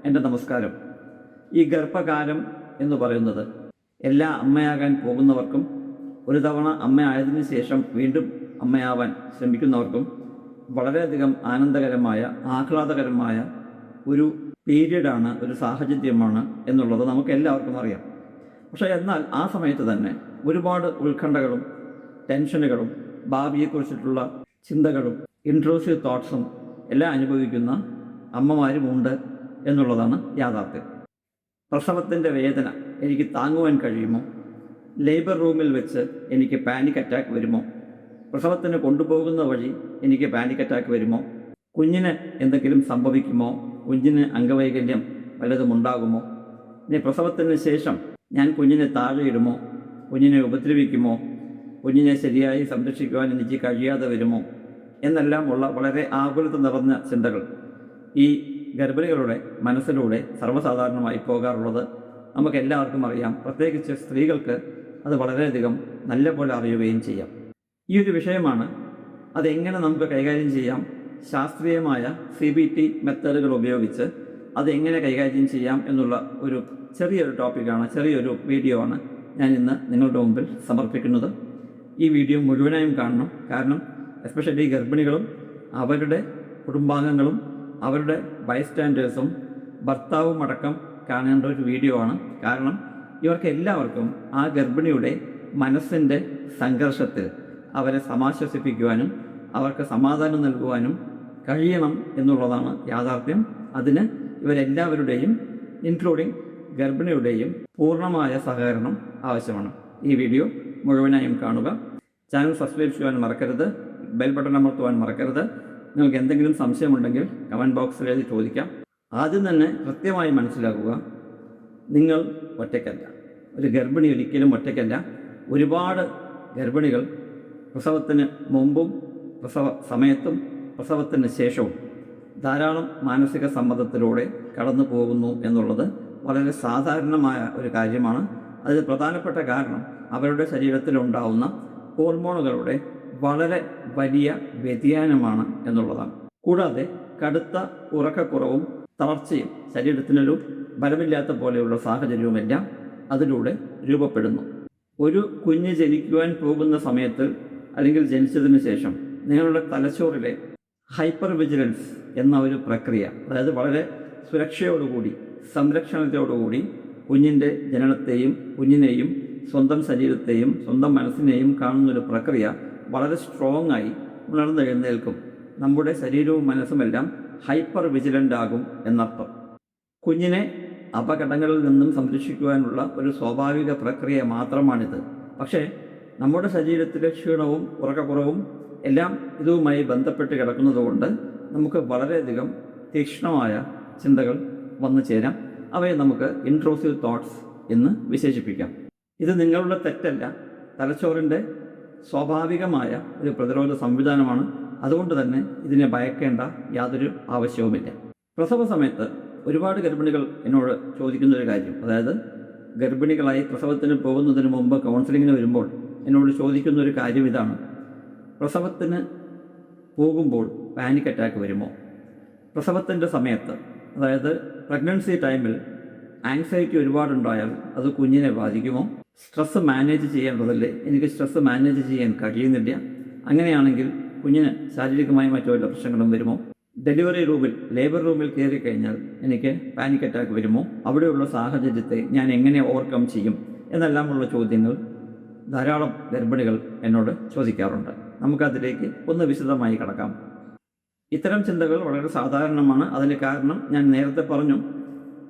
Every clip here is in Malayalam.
എൻ്റെ നമസ്കാരം. ഈ ഗർഭകാലം എന്ന് പറയുന്നത് എല്ലാ അമ്മയാകാൻ പോകുന്നവർക്കും ഒരു തവണ അമ്മയായതിനു ശേഷം വീണ്ടും അമ്മയാവാൻ ശ്രമിക്കുന്നവർക്കും വളരെയധികം ആനന്ദകരമായ ആഹ്ലാദകരമായ ഒരു പീരീഡാണ്, ഒരു സാഹചര്യമാണ് എന്നുള്ളത് നമുക്ക് എല്ലാവർക്കും അറിയാം. പക്ഷേ എന്നാൽ ആ സമയത്ത് തന്നെ ഒരുപാട് ഉത്കണ്ഠകളും ടെൻഷനുകളും ഭാവിയെക്കുറിച്ചിട്ടുള്ള ചിന്തകളും ഇൻട്രൂസീവ് തോട്ട്സും എല്ലാം അനുഭവിക്കുന്ന അമ്മമാരുമുണ്ട് എന്നുള്ളതാണ് യാഥാർത്ഥ്യം. പ്രസവത്തിൻ്റെ വേദന എനിക്ക് താങ്ങുവാൻ കഴിയുമോ? ലേബർ റൂമിൽ വെച്ച് എനിക്ക് പാനിക് അറ്റാക്ക് വരുമോ? പ്രസവത്തിന് കൊണ്ടുപോകുന്ന വഴി എനിക്ക് പാനിക് അറ്റാക്ക് വരുമോ? കുഞ്ഞിന് എന്തെങ്കിലും സംഭവിക്കുമോ? കുഞ്ഞിന് അംഗവൈകല്യം വല്ലതും ഉണ്ടാകുമോ? ഇനി പ്രസവത്തിന് ശേഷം ഞാൻ കുഞ്ഞിനെ താഴെയിടുമോ? കുഞ്ഞിനെ ഉപദ്രവിക്കുമോ? കുഞ്ഞിനെ ശരിയായി സംരക്ഷിക്കുവാൻ എനിക്ക് കഴിയാതെ വരുമോ? എന്നെല്ലാം ഉള്ള വളരെ ആകുലത നിറഞ്ഞ ചിന്തകൾ ഈ ഗർഭിണികളുടെ മനസ്സിലൂടെ സർവ്വസാധാരണമായി പോകാറുള്ളത് നമുക്കെല്ലാവർക്കും അറിയാം. പ്രത്യേകിച്ച് സ്ത്രീകൾക്ക് അത് വളരെയധികം നല്ല പോലെ അറിയുകയും ചെയ്യാം. ഈ ഒരു വിഷയമാണ് അതെങ്ങനെ നമുക്ക് കൈകാര്യം ചെയ്യാം, ശാസ്ത്രീയമായ CBT മെത്തേഡുകൾ ഉപയോഗിച്ച് അതെങ്ങനെ കൈകാര്യം ചെയ്യാം എന്നുള്ള ഒരു ചെറിയൊരു ടോപ്പിക്കാണ്, ചെറിയൊരു വീഡിയോ ആണ് ഞാൻ ഇന്ന് നിങ്ങളുടെ മുമ്പിൽ സമർപ്പിക്കുന്നത്. ഈ വീഡിയോ മുഴുവനായും കാണണം. കാരണം എസ്പെഷ്യലി ഗർഭിണികളും അവരുടെ കുടുംബാംഗങ്ങളും അവരുടെ ബൈസ്റ്റാൻഡേഴ്സും ഭർത്താവും അടക്കം കാണേണ്ട ഒരു വീഡിയോ ആണ്. കാരണം ഇവർക്ക് എല്ലാവർക്കും ആ ഗർഭിണിയുടെ മനസ്സിൻ്റെ സംഘർഷത്തിൽ അവരെ സമാശ്വസിപ്പിക്കുവാനും അവർക്ക് സമാധാനം നൽകുവാനും കഴിയണം എന്നുള്ളതാണ് യാഥാർത്ഥ്യം. അതിന് ഇവരെല്ലാവരുടെയും ഇൻക്ലൂഡിങ് ഗർഭിണിയുടെയും പൂർണ്ണമായ സഹകരണം ആവശ്യമാണ്. ഈ വീഡിയോ മുഴുവനായും കാണുക. ചാനൽ സബ്സ്ക്രൈബ് ചെയ്യാൻ മറക്കരുത്. ബെൽ ബട്ടൺ അമർത്തുവാൻ മറക്കരുത്. നിങ്ങൾക്ക് എന്തെങ്കിലും സംശയമുണ്ടെങ്കിൽ കമൻറ്റ് ബോക്സിൽ എഴുതി ചോദിക്കാം. ആദ്യം തന്നെ കൃത്യമായി മനസ്സിലാക്കുക, നിങ്ങൾ ഒറ്റയ്ക്കല്ല. ഒരു ഗർഭിണി ഒരിക്കലും ഒറ്റയ്ക്കല്ല. ഒരുപാട് ഗർഭിണികൾ പ്രസവത്തിന് മുമ്പും പ്രസവ സമയത്തും പ്രസവത്തിന് ശേഷവും ധാരാളം മാനസിക സമ്മർദ്ദത്തിലൂടെ കടന്നു പോകുന്നു എന്നുള്ളത് വളരെ സാധാരണമായ ഒരു കാര്യമാണ്. അതിൽ പ്രധാനപ്പെട്ട കാരണം അവരുടെ ശരീരത്തിലുണ്ടാവുന്ന ഹോർമോണുകളുടെ വളരെ വലിയ വ്യതിയാനമാണ് എന്നുള്ളതാണ്. കൂടാതെ കടുത്ത ഉറക്കക്കുറവും തളർച്ചയും ശരീരത്തിനൊരു ബലമില്ലാത്ത പോലെയുള്ള സാഹചര്യവുമെല്ലാം അതിലൂടെ രൂപപ്പെടുന്നു. ഒരു കുഞ്ഞ് ജനിക്കുവാൻ പോകുന്ന സമയത്ത് അല്ലെങ്കിൽ ജനിച്ചതിന് ശേഷം നിങ്ങളുടെ തലച്ചോറിലെ ഹൈപ്പർ വിജിലൻസ് എന്ന ഒരു പ്രക്രിയ, അതായത് വളരെ സുരക്ഷയോടുകൂടി സംരക്ഷണത്തോടുകൂടി കുഞ്ഞിൻ്റെ ജനനത്തെയും കുഞ്ഞിനെയും സ്വന്തം ശരീരത്തെയും സ്വന്തം മനസ്സിനെയും കാണുന്നൊരു പ്രക്രിയ വളരെ സ്ട്രോങ് ആയി ഉണർന്നെഴുന്നേൽക്കും. നമ്മുടെ ശരീരവും മനസ്സുമെല്ലാം ഹൈപ്പർ വിജിലൻ്റ് ആകും എന്നർത്ഥം. കുഞ്ഞിനെ അപകടങ്ങളിൽ നിന്നും സംരക്ഷിക്കുവാനുള്ള ഒരു സ്വാഭാവിക പ്രക്രിയ മാത്രമാണിത്. പക്ഷേ നമ്മുടെ ശരീരത്തിലെ ക്ഷീണവും ഉറക്കക്കുറവും എല്ലാം ഇതുമായി ബന്ധപ്പെട്ട് കിടക്കുന്നതുകൊണ്ട് നമുക്ക് വളരെയധികം തീക്ഷ്ണമായ ചിന്തകൾ വന്നു ചേരാം. അവയെ നമുക്ക് ഇൻട്രൂസീവ് തോട്ട്സ് എന്ന് വിശേഷിപ്പിക്കാം. ഇത് നിങ്ങളുടെ തെറ്റല്ല, തലച്ചോറിൻ്റെ സ്വാഭാവികമായ ഒരു പ്രതിരോധ സംവിധാനമാണ്. അതുകൊണ്ട് തന്നെ ഇതിനെ ഭയക്കേണ്ട യാതൊരു ആവശ്യവുമില്ല. പ്രസവ സമയത്ത് ഒരുപാട് ഗർഭിണികൾ എന്നോട് ചോദിക്കുന്നൊരു കാര്യം, അതായത് ഗർഭിണികളായി പ്രസവത്തിന് പോകുന്നതിന് മുമ്പ് കൗൺസിലിങ്ങിന് വരുമ്പോൾ എന്നോട് ചോദിക്കുന്നൊരു കാര്യം ഇതാണ്: പ്രസവത്തിന് പോകുമ്പോൾ പാനിക് അറ്റാക്ക് വരുമോ? പ്രസവത്തിൻ്റെ സമയത്ത്, അതായത് പ്രഗ്നൻസി ടൈമിൽ ആങ്സൈറ്റി ഒരുപാടുണ്ടായാൽ അത് കുഞ്ഞിനെ ബാധിക്കുമോ? സ്ട്രെസ്സ് മാനേജ് ചെയ്യേണ്ടതല്ലേ? എനിക്ക് സ്ട്രെസ്സ് മാനേജ് ചെയ്യാൻ കഴിയുന്നില്ല. അങ്ങനെയാണെങ്കിൽ കുഞ്ഞിന് ശാരീരികമായി മറ്റു വല്ല പ്രശ്നങ്ങളും വരുമോ? ഡെലിവറി റൂമിൽ, ലേബർ റൂമിൽ കയറി കഴിഞ്ഞാൽ എനിക്ക് പാനിക് അറ്റാക്ക് വരുമോ? അവിടെയുള്ള സാഹചര്യത്തെ ഞാൻ എങ്ങനെ ഓവർകം ചെയ്യും എന്നെല്ലാമുള്ള ചോദ്യങ്ങൾ ധാരാളം ഗർഭിണികൾ എന്നോട് ചോദിക്കാറുണ്ട്. നമുക്കതിലേക്ക് ഒന്ന് വിശദമായി കടക്കാം. ഇത്തരം ചിന്തകൾ വളരെ സാധാരണമാണ്. അതിന് കാരണം ഞാൻ നേരത്തെ പറഞ്ഞു,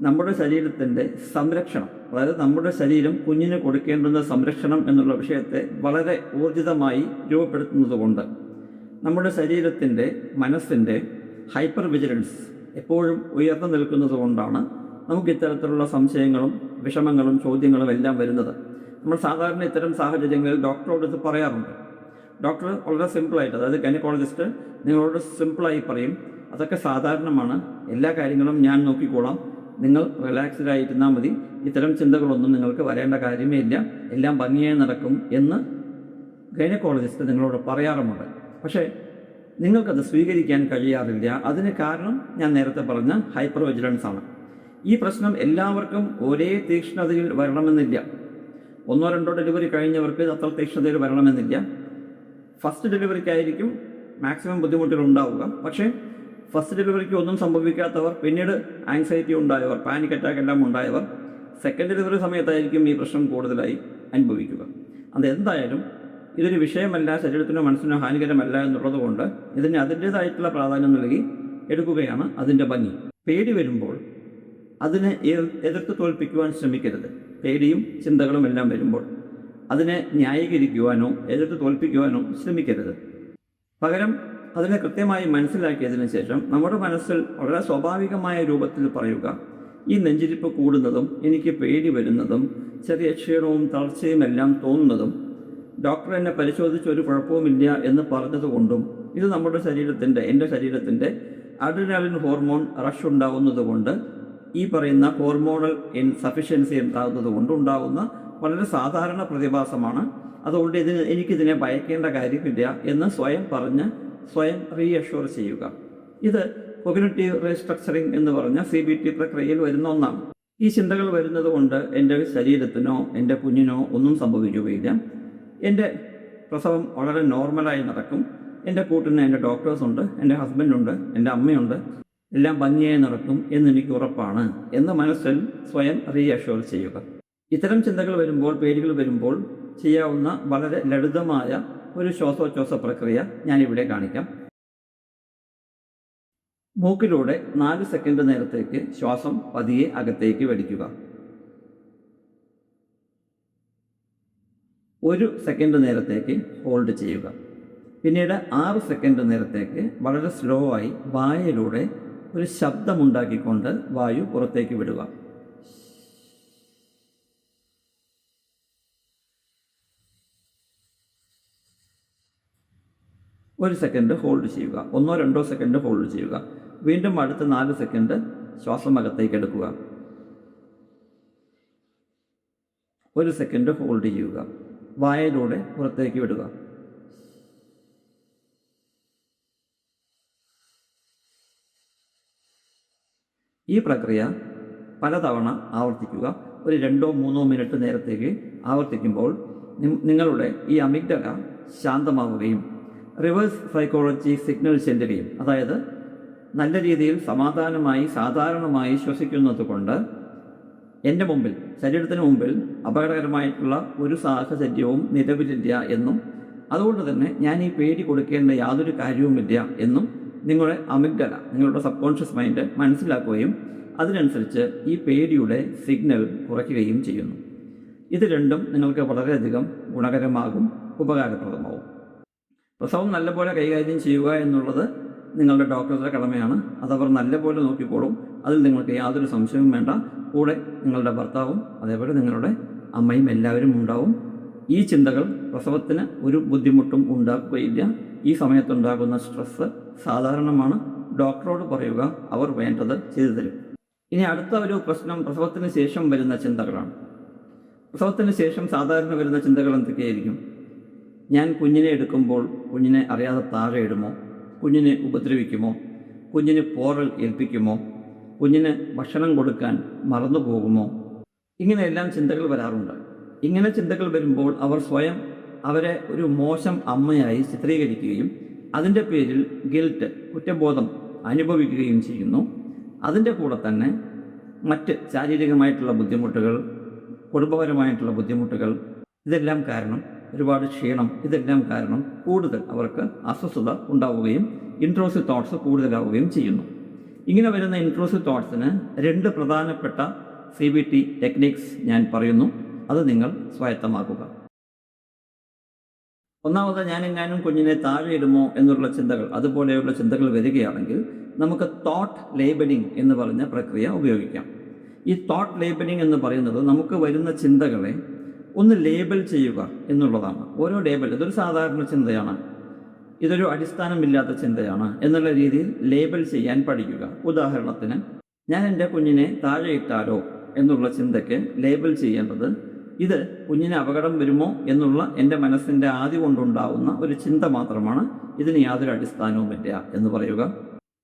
നമ്മുടെ ശരീരത്തിൻ്റെ സംരക്ഷണം, അതായത് നമ്മുടെ ശരീരം കുഞ്ഞിന് കൊടുക്കേണ്ടുന്ന സംരക്ഷണം എന്നുള്ള വിഷയത്തെ വളരെ ഊർജിതമായി രൂപപ്പെടുത്തുന്നതുകൊണ്ട് നമ്മുടെ ശരീരത്തിൻ്റെ മനസ്സിൻ്റെ ഹൈപ്പർ വിജിലൻസ് എപ്പോഴും ഉയർന്നു നിൽക്കുന്നത് കൊണ്ടാണ് നമുക്ക് ഇത്തരത്തിലുള്ള സംശയങ്ങളും വിഷമങ്ങളും ചോദ്യങ്ങളും എല്ലാം വരുന്നത്. നമ്മൾ സാധാരണ ഇത്തരം സാഹചര്യങ്ങളിൽ ഡോക്ടറോട് ഇത് പറയാറുണ്ട്. ഡോക്ടർ വളരെ സിമ്പിളായിട്ട്, അതായത് ഗൈനക്കോളജിസ്റ്റ് നിങ്ങളോട് സിമ്പിളായി പറയും, അതൊക്കെ സാധാരണമാണ്, എല്ലാ കാര്യങ്ങളും ഞാൻ നോക്കിക്കോളാം, നിങ്ങൾ റിലാക്സ്ഡ് ആയിരുന്നാൽ മതി, ഇത്തരം ചിന്തകളൊന്നും നിങ്ങൾക്ക് വരേണ്ട കാര്യമേ ഇല്ല, എല്ലാം ഭംഗിയായി നടക്കും എന്ന് ഗൈനക്കോളജിസ്റ്റ് നിങ്ങളോട് പറയാറുമുണ്ട്. പക്ഷേ നിങ്ങൾക്കത് സ്വീകരിക്കാൻ കഴിയാറില്ല. അതിന് കാരണം ഞാൻ നേരത്തെ പറഞ്ഞ ഹൈപ്പർ വിജിലൻസ് ആണ്. ഈ പ്രശ്നം എല്ലാവർക്കും ഒരേ തീക്ഷ്ണതയിൽ വരണമെന്നില്ല. 1-2 ഡെലിവറി കഴിഞ്ഞവർക്ക് അത്ര തീക്ഷ്ണതയിൽ വരണമെന്നില്ല. ഫസ്റ്റ് ഡെലിവറിക്കായിരിക്കും മാക്സിമം ബുദ്ധിമുട്ടുകൾ ഉണ്ടാവുക. പക്ഷേ ഫസ്റ്റ് ഡെലിവറിക്ക് ഒന്നും സംഭവിക്കാത്തവർ, പിന്നീട് ആങ്സൈറ്റി ഉണ്ടായവർ, പാനിക് അറ്റാക്ക് എല്ലാം ഉണ്ടായവർ സെക്കൻഡ് ഡെലിവറി സമയത്തായിരിക്കും ഈ പ്രശ്നം കൂടുതലായി അനുഭവിക്കുക. അതെന്തായാലും ഇതൊരു വിഷയമല്ല, ശരീരത്തിനോ മനസ്സിനോ ഹാനികരമല്ല എന്നുള്ളത് കൊണ്ട് ഇതിന് അതിൻ്റേതായിട്ടുള്ള പ്രാധാന്യം നൽകി എടുക്കുകയാണ് അതിൻ്റെ ഭംഗി. പേടി വരുമ്പോൾ അതിനെ എതിർത്ത് തോൽപ്പിക്കുവാൻ ശ്രമിക്കരുത്. പേടിയും ചിന്തകളും എല്ലാം വരുമ്പോൾ അതിനെ ന്യായീകരിക്കുവാനോ എതിർത്ത് തോൽപ്പിക്കുവാനോ ശ്രമിക്കരുത്. പകരം അതിനെ കൃത്യമായി മനസ്സിലാക്കിയതിന് ശേഷം നമ്മുടെ മനസ്സിൽ വളരെ സ്വാഭാവികമായ രൂപത്തിൽ പറയുക, ഈ നെഞ്ചിരിപ്പ് കൂടുന്നതും എനിക്ക് പേടി വരുന്നതും ചെറിയ ക്ഷീണവും തളർച്ചയും എല്ലാം തോന്നുന്നതും ഡോക്ടർ എന്നെ പരിശോധിച്ച് ഒരു കുഴപ്പവുമില്ല എന്ന് പറഞ്ഞതുകൊണ്ടും ഇത് നമ്മുടെ എൻ്റെ ശരീരത്തിൻ്റെ അഡ്രിനാലിൻ ഹോർമോൺ റഷ് ഉണ്ടാകുന്നതുകൊണ്ട്, ഈ പറയുന്ന ഹോർമോണൽ ഇൻസഫിഷ്യൻസി ഉണ്ടാകുന്നത് കൊണ്ടുണ്ടാകുന്ന വളരെ സാധാരണ പ്രതിഭാസമാണ്. അതുകൊണ്ട് എനിക്കിതിനെ ഭയക്കേണ്ട കാര്യമില്ല എന്ന് സ്വയം പറഞ്ഞ് സ്വയം റീഅഷ്യൂർ ചെയ്യുക. ഇത് കോഗ്നിറ്റീവ് റീസ്ട്രക്ചറിങ് എന്ന് പറഞ്ഞ CBT പ്രക്രിയയിൽ വരുന്ന ഒന്നാണ്. ഈ ചിന്തകൾ വരുന്നത് കൊണ്ട് എൻ്റെ ശരീരത്തിനോ എൻ്റെ കുഞ്ഞിനോ ഒന്നും സംഭവിക്കുകയില്ല. എൻ്റെ പ്രസവം വളരെ നോർമലായി നടക്കും. എൻ്റെ കൂട്ടിന് എൻ്റെ ഡോക്ടേഴ്സുണ്ട്, എൻ്റെ ഹസ്ബൻഡുണ്ട്, എൻ്റെ അമ്മയുണ്ട്, എല്ലാം ഭംഗിയായി നടക്കും എന്നെനിക്ക് ഉറപ്പാണ് എന്ന് മനസ്സിൽ സ്വയം റീഅഷ്യൂർ ചെയ്യുക. ഇത്തരം ചിന്തകൾ വരുമ്പോൾ, പേടികൾ വരുമ്പോൾ ചെയ്യാവുന്ന വളരെ ലളിതമായ ഒരു ശ്വാസോച്ഛ്വാസ പ്രക്രിയ ഞാനിവിടെ കാണിക്കാം. മൂക്കിലൂടെ 4 സെക്കൻഡ് നേരത്തേക്ക് ശ്വാസം പതിയെ അകത്തേക്ക് വലിക്കുക. 1 സെക്കൻഡ് നേരത്തേക്ക് ഹോൾഡ് ചെയ്യുക. പിന്നീട് 6 സെക്കൻഡ് നേരത്തേക്ക് വളരെ സ്ലോ ആയി വായയിലൂടെ ഒരു ശബ്ദമുണ്ടാക്കിക്കൊണ്ട് വായു പുറത്തേക്ക് വിടുക. 1 സെക്കൻഡ് ഹോൾഡ് ചെയ്യുക. 1-2 സെക്കൻഡ് ഹോൾഡ് ചെയ്യുക. വീണ്ടും അടുത്ത 4 സെക്കൻഡ് ശ്വാസം അകത്തേക്ക് എടുക്കുക. 1 സെക്കൻഡ് ഹോൾഡ് ചെയ്യുക. വായയിലൂടെ പുറത്തേക്ക് വിടുക. ഈ പ്രക്രിയ പലതവണ ആവർത്തിക്കുക. ഒരു 2-3 മിനിറ്റ് നേരത്തേക്ക് ആവർത്തിക്കുമ്പോൾ നിങ്ങളുടെ ഈ അമിഗ്ഡല ശാന്തമാവുകയും റിവേഴ്സ് സൈക്കോളജി സിഗ്നൽ ചെല്ലുകയും, അതായത് നല്ല രീതിയിൽ സമാധാനമായി സാധാരണമായി ശ്വസിക്കുന്നത് കൊണ്ട് എൻ്റെ മുമ്പിൽ, ശരീരത്തിന് മുമ്പിൽ അപകടകരമായിട്ടുള്ള ഒരു സാഹചര്യവും നിലവിലില്ല എന്നും അതുകൊണ്ട് തന്നെ ഞാൻ ഈ പേടി കൊടുക്കേണ്ട യാതൊരു കാര്യവുമില്ല എന്നും നിങ്ങളുടെ അമിഗ്ഡല, നിങ്ങളുടെ സബ് കോൺഷ്യസ് മൈൻഡ് മനസ്സിലാക്കുകയും അതിനനുസരിച്ച് ഈ പേടിയുടെ സിഗ്നൽ കുറയ്ക്കുകയും ചെയ്യുന്നു. ഇത് രണ്ടും നിങ്ങൾക്ക് വളരെയധികം ഗുണകരമാകും, ഉപകാരപ്രദമാവും. പ്രസവം നല്ലപോലെ കൈകാര്യം ചെയ്യുക എന്നുള്ളത് നിങ്ങളുടെ ഡോക്ടറുടെ കടമയാണ്. അതവർ നല്ലപോലെ നോക്കിക്കോളും. അതിൽ നിങ്ങൾക്ക് യാതൊരു സംശയവും വേണ്ട. കൂടെ നിങ്ങളുടെ ഭർത്താവും അതേപോലെ നിങ്ങളുടെ അമ്മയും എല്ലാവരും ഉണ്ടാവും. ഈ ചിന്തകൾ പ്രസവത്തിന് ഒരു ബുദ്ധിമുട്ടും ഉണ്ടാക്കുകയില്ല. ഈ സമയത്തുണ്ടാകുന്ന സ്ട്രെസ്സ് സാധാരണമാണ്. ഡോക്ടറോട് പറയുക, അവർ വേണ്ടത് ചെയ്തു തരും. ഇനി അടുത്ത ഒരു പ്രശ്നം പ്രസവത്തിന് ശേഷം വരുന്ന ചിന്തകളാണ്. പ്രസവത്തിന് ശേഷം സാധാരണ വരുന്ന ചിന്തകൾ എന്തൊക്കെയായിരിക്കും? ഞാൻ കുഞ്ഞിനെ എടുക്കുമ്പോൾ കുഞ്ഞിനെ അറിയാതെ താഴെ ഇടുമോ? കുഞ്ഞിനെ ഉപദ്രവിക്കുമോ? കുഞ്ഞിന് പോറൽ ഏൽപ്പിക്കുമോ? കുഞ്ഞിന് ഭക്ഷണം കൊടുക്കാൻ മറന്നു പോകുമോ? ഇങ്ങനെയെല്ലാം ചിന്തകൾ വരാറുണ്ട്. ഇങ്ങനെ ചിന്തകൾ വരുമ്പോൾ അവർ സ്വയം അവരെ ഒരു മോശം അമ്മയായി ചിത്രീകരിക്കുകയും അതിൻ്റെ പേരിൽ ഗിൽറ്റ്, കുറ്റബോധം അനുഭവിക്കുകയും ചെയ്യുന്നു. അതിൻ്റെ കൂടെ തന്നെ മറ്റ് ശാരീരികമായിട്ടുള്ള ബുദ്ധിമുട്ടുകൾ, കുടുംബപരമായിട്ടുള്ള ബുദ്ധിമുട്ടുകൾ, ഇതെല്ലാം കാരണം, ഒരുപാട് ക്ഷീണം, ഇതെല്ലാം കാരണം കൂടുതൽ അവർക്ക് അസ്വസ്ഥത ഉണ്ടാവുകയും ഇൻട്രോസീവ് തോട്ട്സ് കൂടുതലാവുകയും ചെയ്യുന്നു. ഇങ്ങനെ വരുന്ന ഇൻട്രോസീവ് തോട്ട്സിന് 2 പ്രധാനപ്പെട്ട CBT ടെക്നിക്സ് ഞാൻ പറയുന്നു. അത് നിങ്ങൾ സ്വായത്തമാക്കുക. ഒന്നാമത്, ഞാനെങ്ങാനും കുഞ്ഞിനെ താഴെ ഇടുമോ എന്നുള്ള ചിന്തകൾ, അതുപോലെയുള്ള ചിന്തകൾ വരികയാണെങ്കിൽ നമുക്ക് തോട്ട് ലേബലിംഗ് എന്ന് പറഞ്ഞ പ്രക്രിയ ഉപയോഗിക്കാം. ഈ തോട്ട് ലേബലിംഗ് എന്ന് പറയുന്നത് നമുക്ക് വരുന്ന ചിന്തകളെ ഒന്ന് ലേബൽ ചെയ്യുക എന്നുള്ളതാണ്. ഓരോ ലേബൽ, ഇതൊരു സാധാരണ ചിന്തയാണ്, ഇതൊരു അടിസ്ഥാനമില്ലാത്ത ചിന്തയാണ് എന്നുള്ള രീതിയിൽ ലേബൽ ചെയ്യാൻ പഠിക്കുക. ഉദാഹരണത്തിന്, ഞാൻ എൻ്റെ കുഞ്ഞിനെ താഴെ ഇട്ടാലോ എന്നുള്ള ചിന്തയ്ക്ക് ലേബൽ ചെയ്യേണ്ടത്, ഇത് കുഞ്ഞിന് അപകടം വരുമോ എന്നുള്ള എൻ്റെ മനസ്സിൻ്റെ ആദ്യം കൊണ്ടുണ്ടാവുന്ന ഒരു ചിന്ത മാത്രമാണ്, ഇതിന് യാതൊരു അടിസ്ഥാനവുമില്ല എന്ന് പറയുക.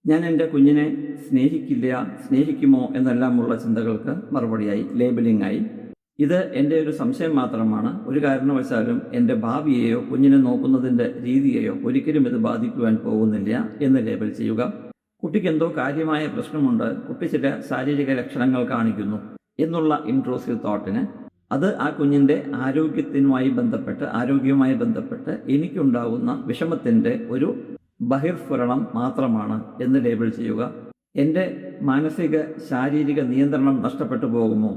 ഞാൻ എൻ്റെ കുഞ്ഞിനെ സ്നേഹിക്കില്ല, സ്നേഹിക്കുമോ എന്നെല്ലാമുള്ള ചിന്തകൾക്ക് മറുപടിയായി ലേബലിംഗായി ഇത് എൻ്റെ ഒരു സംശയം മാത്രമാണ്, ഒരു കാരണവശാലും എൻ്റെ ഭാവിയെയോ കുഞ്ഞിനെ നോക്കുന്നതിൻ്റെ രീതിയെയോ ഒരിക്കലും ഇത് ബാധിക്കുവാൻ പോകുന്നില്ല എന്ന് ലേബൽ ചെയ്യുക. കുട്ടിക്ക് എന്തോ കാര്യമായ പ്രശ്നമുണ്ട്, കുട്ടി ചില ശാരീരിക ലക്ഷണങ്ങൾ കാണിക്കുന്നു എന്നുള്ള ഇൻട്രൂസീവ് തോട്ടിന് അത് ആ കുഞ്ഞിൻ്റെ ആരോഗ്യവുമായി ബന്ധപ്പെട്ട് എനിക്കുണ്ടാകുന്ന വിഷമത്തിൻ്റെ ഒരു ബഹിർസ്ഫുരണം മാത്രമാണ് എന്ന് ലേബൽ ചെയ്യുക. എൻ്റെ മാനസിക ശാരീരിക നിയന്ത്രണം നഷ്ടപ്പെട്ടു പോകുമോ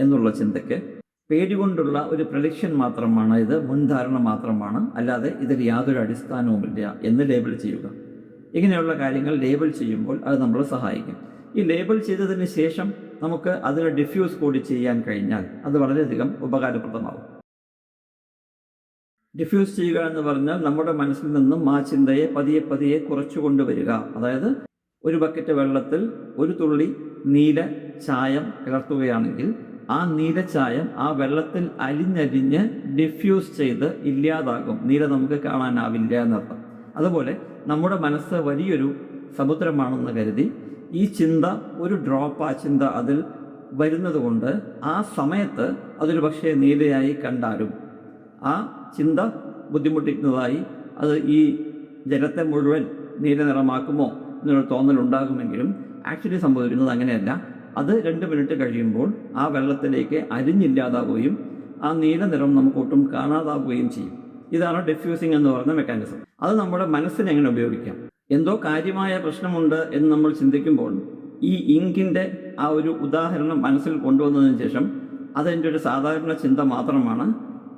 എന്നുള്ള ചിന്തയ്ക്ക് പേടികൊണ്ടുള്ള ഒരു പ്രഡിക്ഷൻ മാത്രമാണ്, ഇത് മുൻധാരണ മാത്രമാണ്, അല്ലാതെ ഇതിൽ യാതൊരു അടിസ്ഥാനവുമില്ല എന്ന് ലേബൽ ചെയ്യുക. ഇങ്ങനെയുള്ള കാര്യങ്ങൾ ലേബൽ ചെയ്യുമ്പോൾ അത് നമ്മളെ സഹായിക്കും. ഈ ലേബൽ ചെയ്തതിന് ശേഷം നമുക്ക് അതിനെ ഡിഫ്യൂസ് കൂടി ചെയ്യാൻ കഴിഞ്ഞാൽ അത് വളരെയധികം ഉപകാരപ്രദമാകും. ഡിഫ്യൂസ് ചെയ്യുക എന്ന് പറഞ്ഞാൽ നമ്മുടെ മനസ്സിൽ നിന്നും ആ ചിന്തയെ പതിയെ കുറച്ചു കൊണ്ടുവരിക. അതായത് ഒരു ബക്കറ്റ് വെള്ളത്തിൽ ഒരു തുള്ളി നീല ചായം കലർത്തുകയാണെങ്കിൽ ആ നീല ചായം ആ വെള്ളത്തിൽ അലിഞ്ഞലിഞ്ഞ് ഡിഫ്യൂസ് ചെയ്ത് ഇല്ലാതാകും. നീല നമുക്ക് കാണാനാവില്ല എന്നർത്ഥം. അതുപോലെ നമ്മുടെ മനസ്സ് വലിയൊരു സമുദ്രമാണെന്ന് കരുതി ഈ ചിന്ത ഒരു ഡ്രോപ്പ്, ആ ചിന്ത അതിൽ വരുന്നത് കൊണ്ട് ആ സമയത്ത് അതൊരു പക്ഷേ നീലയായി കണ്ടാലും ആ ചിന്ത ബുദ്ധിമുട്ടിക്കുന്നതായി അത് ഈ ജലത്തെ മുഴുവൻ നീല നിറമാക്കുമോ എന്നൊരു തോന്നലുണ്ടാകുമെങ്കിലും ആക്ച്വലി സംഭവിക്കുന്നത് അങ്ങനെയല്ല. അത് 2 മിനിറ്റ് കഴിയുമ്പോൾ ആ വെള്ളത്തിലേക്ക് അരിഞ്ഞില്ലാതാവുകയും ആ നീല നിറം നമുക്ക് ഒട്ടും കാണാതാവുകയും ചെയ്യും. ഇതാണ് ഡിഫ്യൂസിങ് എന്ന് പറയുന്ന മെക്കാനിസം. അത് നമ്മുടെ മനസ്സിനെ എങ്ങനെ ഉപയോഗിക്കാം? എന്തോ കാര്യമായ പ്രശ്നമുണ്ട് എന്ന് നമ്മൾ ചിന്തിക്കുമ്പോൾ ഈ ഇങ്കിൻ്റെ ആ ഒരു ഉദാഹരണം മനസ്സിൽ കൊണ്ടുവന്നതിന് ശേഷം അതെൻ്റെ ഒരു സാധാരണ ചിന്ത മാത്രമാണ്,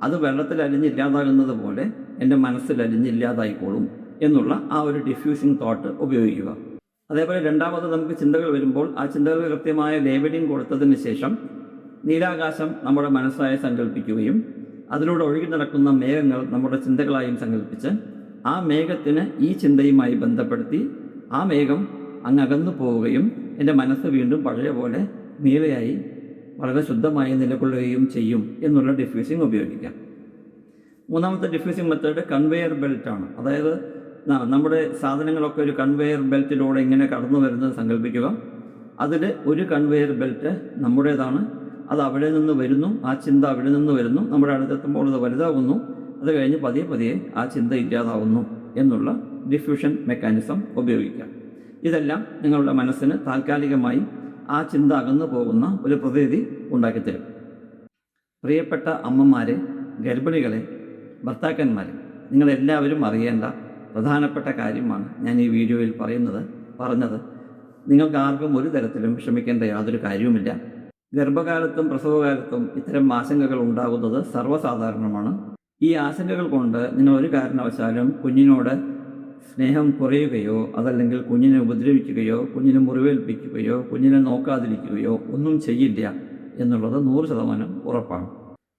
അത് വെള്ളത്തിൽ അലിഞ്ഞില്ലാതാകുന്നത് പോലെ എൻ്റെ മനസ്സിൽ അലിഞ്ഞില്ലാതായിക്കോളും എന്നുള്ള ആ ഒരു ഡിഫ്യൂസിങ് തോട്ട് ഉപയോഗിക്കുക. അതേപോലെ രണ്ടാമത് നമുക്ക് ചിന്തകൾ വരുമ്പോൾ ആ ചിന്തകൾ കൃത്യമായ ലേബലിംഗ് കൊടുത്തതിന് ശേഷം നീലാകാശം നമ്മുടെ മനസ്സായി സങ്കല്പിക്കുകയും അതിലൂടെ ഒഴുകി നടക്കുന്ന മേഘങ്ങൾ നമ്മുടെ ചിന്തകളായും സങ്കല്പിച്ച് ആ മേഘത്തിന് ഈ ചിന്തയുമായി ബന്ധപ്പെടുത്തി ആ മേഘം അങ്ങകന്നു പോവുകയും എൻ്റെ മനസ്സ് വീണ്ടും പഴയ പോലെ നീലയായി വളരെ ശുദ്ധമായി നിലകൊള്ളുകയും ചെയ്യും എന്നുള്ള ഡിഫ്യൂസിങ് ഉപയോഗിക്കാം. മൂന്നാമത്തെ ഡിഫ്യൂസിങ് മെത്തേഡ് കൺവെയർ ബെൽറ്റാണ്. അതായത് നമ്മുടെ സാധനങ്ങളൊക്കെ ഒരു കൺവെയർ ബെൽറ്റിലൂടെ ഇങ്ങനെ കടന്നു വരുന്നത് സങ്കല്പിക്കുക. അതിൽ ഒരു കൺവെയർ ബെൽറ്റ് നമ്മുടേതാണ്, അത് അവിടെ നിന്ന് വരുന്നു, ആ ചിന്ത അവിടെ നിന്ന് വരുന്നു, നമ്മുടെ അടുത്തെത്തുമ്പോൾ അത് വലുതാകുന്നു, അത് കഴിഞ്ഞ് പതിയെ ആ ചിന്ത ഇല്ലാതാവുന്നു എന്നുള്ള ഡിഫ്യൂഷൻ മെക്കാനിസം ഉപയോഗിക്കാം. ഇതെല്ലാം നിങ്ങളുടെ മനസ്സിന് താൽക്കാലികമായി ആ ചിന്ത അകന്നു പോകുന്ന ഒരു പ്രതീതി ഉണ്ടാക്കിത്തരും. പ്രിയപ്പെട്ട അമ്മമാരെ, ഗർഭിണികളെ, ഭർത്താക്കന്മാരെ, നിങ്ങളെല്ലാവരും അറിയേണ്ട പ്രധാനപ്പെട്ട കാര്യമാണ് ഞാൻ ഈ വീഡിയോയിൽ പറഞ്ഞത്. നിങ്ങൾക്ക് ആർക്കും ഒരു തരത്തിലും വിഷമിക്കേണ്ട യാതൊരു കാര്യവുമില്ല. ഗർഭകാലത്തും പ്രസവകാലത്തും ഇത്തരം ആശങ്കകൾ ഉണ്ടാകുന്നത് സർവ്വസാധാരണമാണ്. ഈ ആശങ്കകൾ കൊണ്ട് നിങ്ങൾ ഒരു കാരണവശാലും കുഞ്ഞിനോട് സ്നേഹം കുറയുകയോ അതല്ലെങ്കിൽ കുഞ്ഞിനെ ഉപദ്രവിക്കുകയോ കുഞ്ഞിനെ മുറിവേൽപ്പിക്കുകയോ കുഞ്ഞിനെ നോക്കാതിരിക്കുകയോ ഒന്നും ചെയ്യില്ല എന്നുള്ളത് 100% ഉറപ്പാണ്.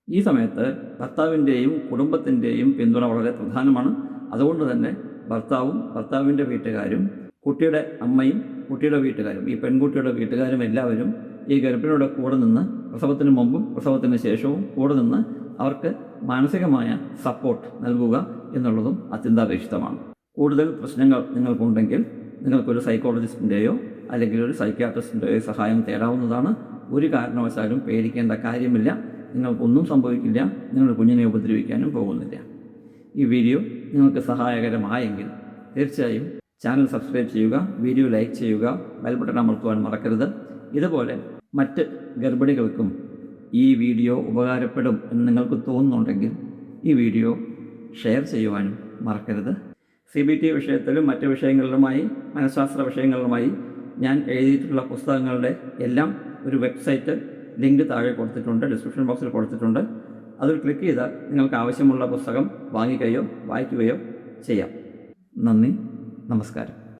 ഈ സമയത്ത് ഭർത്താവിൻ്റെയും കുടുംബത്തിൻ്റെയും പിന്തുണ വളരെ പ്രധാനമാണ്. അതുകൊണ്ട് തന്നെ ഭർത്താവിൻ്റെ വീട്ടുകാരും കുട്ടിയുടെ അമ്മയും കുട്ടിയുടെ വീട്ടുകാരും ഈ പെൺകുട്ടിയുടെ വീട്ടുകാരും എല്ലാവരും ഈ ഗർഭിണിയുടെ കൂടെ നിന്ന് പ്രസവത്തിന് മുമ്പും പ്രസവത്തിന് ശേഷവും കൂടെ നിന്ന് അവർക്ക് മാനസികമായ സപ്പോർട്ട് നൽകുക എന്നുള്ളതും അത്യന്താപേക്ഷിതമാണ്. കൂടുതൽ പ്രശ്നങ്ങൾ നിങ്ങൾക്കുണ്ടെങ്കിൽ നിങ്ങൾക്കൊരു സൈക്കോളജിസ്റ്റിൻ്റെയോ അല്ലെങ്കിൽ ഒരു സൈക്യാട്രിസ്റ്റിൻ്റെയോ സഹായം തേടാവുന്നതാണ്. ഒരു കാരണവശാലും പേടിക്കേണ്ട കാര്യമില്ല. നിങ്ങൾക്കൊന്നും സംഭവിക്കില്ല, നിങ്ങളുടെ കുഞ്ഞിനെ ഉപദ്രവിക്കാനും പോകുന്നില്ല. ഈ വീഡിയോ നിങ്ങൾക്ക് സഹായകരമായെങ്കിൽ തീർച്ചയായും ചാനൽ സബ്സ്ക്രൈബ് ചെയ്യുക, വീഡിയോ ലൈക്ക് ചെയ്യുക, ബെൽ ബട്ടൺ അമർത്തുവാൻ മറക്കരുത്. ഇതുപോലെ മറ്റ് ഗർഭിണികൾക്കും ഈ വീഡിയോ ഉപകാരപ്പെടും എന്ന് നിങ്ങൾക്ക് തോന്നുന്നുണ്ടെങ്കിൽ ഈ വീഡിയോ ഷെയർ ചെയ്യുവാനും മറക്കരുത്. CBT വിഷയത്തിലും മറ്റ് വിഷയങ്ങളിലുമായി മനഃശാസ്ത്ര വിഷയങ്ങളിലുമായി ഞാൻ എഴുതിയിട്ടുള്ള പുസ്തകങ്ങളുടെ എല്ലാം ഒരു വെബ്സൈറ്റ് ലിങ്ക് താഴെ കൊടുത്തിട്ടുണ്ട്, ഡിസ്ക്രിപ്ഷൻ ബോക്സിൽ കൊടുത്തിട്ടുണ്ട്. അതിൽ ക്ലിക്ക് ചെയ്താൽ നിങ്ങൾക്ക് ആവശ്യമുള്ള പുസ്തകം വാങ്ങിക്കുകയോ വായിക്കുകയോ ചെയ്യാം. നന്ദി, നമസ്കാരം.